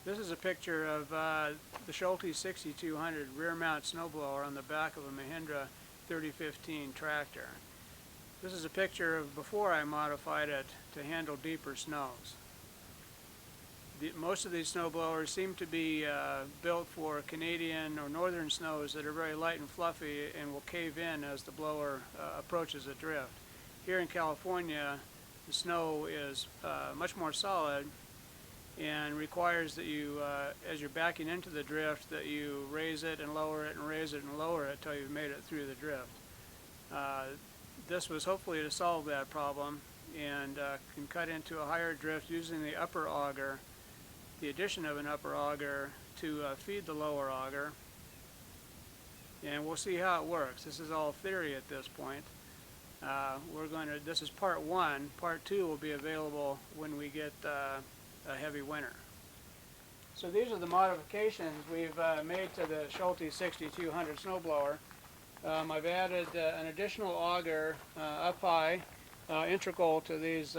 This is a picture of the Schulte 6200 rear mount snowblower on the back of a Mahindra 3015 tractor. This is a picture of before I modified it to handle deeper snows. Most of these snowblowers seem to be built for Canadian or northern snows that are very light and fluffy and will cave in as the blower approaches a drift. Here in California, the snow is much more solid and requires that you, as you're backing into the drift, that you raise it and lower it and raise it and lower it until you've made it through the drift. This was hopefully to solve that problem and can cut into a higher drift using the upper auger, the addition of an upper auger to feed the lower auger, and we'll see how it works. This is all theory at this point. This is part one. Part two will be available when we get a heavy winter. So these are the modifications we've made to the Schulte 6200 snowblower. I've added an additional auger up high, integral to these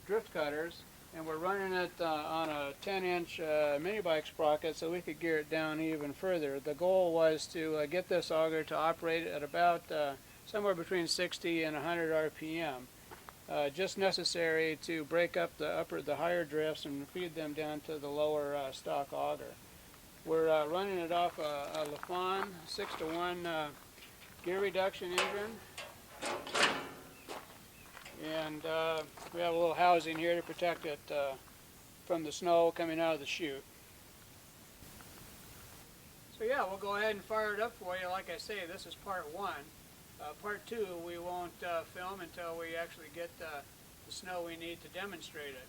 drift cutters, and we're running it on a 10-inch mini bike sprocket so we could gear it down even further. The goal was to get this auger to operate at about somewhere between 60 and 100 RPM. Just necessary to break up the higher drifts and feed them down to the lower stock auger. We're running it off a Lathrop 6-to-1 gear reduction engine, and we have a little housing here to protect it from the snow coming out of the chute. So yeah, we'll go ahead and fire it up for you. Like I say, this is part one. Part two we won't film until we actually get the snow we need to demonstrate it.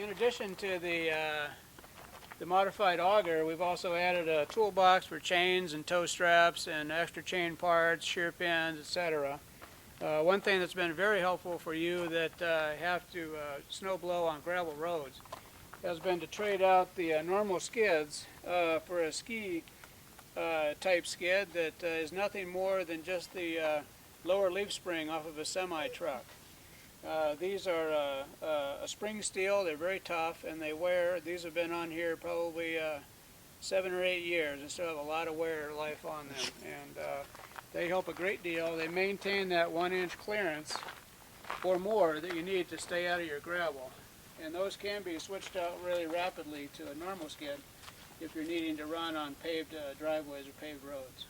In addition to the modified auger, we've also added a toolbox for chains and tow straps and extra chain parts, shear pins, etc. One thing that's been very helpful for you that have to snow blow on gravel roads has been to trade out the normal skids for a ski type skid that is nothing more than just the lower leaf spring off of a semi-truck. These are a spring steel. They're very tough and they wear. These have been on here probably 7 or 8 years and still have a lot of wear life on them, and they help a great deal. They maintain that 1-inch clearance or more that you need to stay out of your gravel, and those can be switched out really rapidly to a normal skid if you're needing to run on paved driveways or paved roads.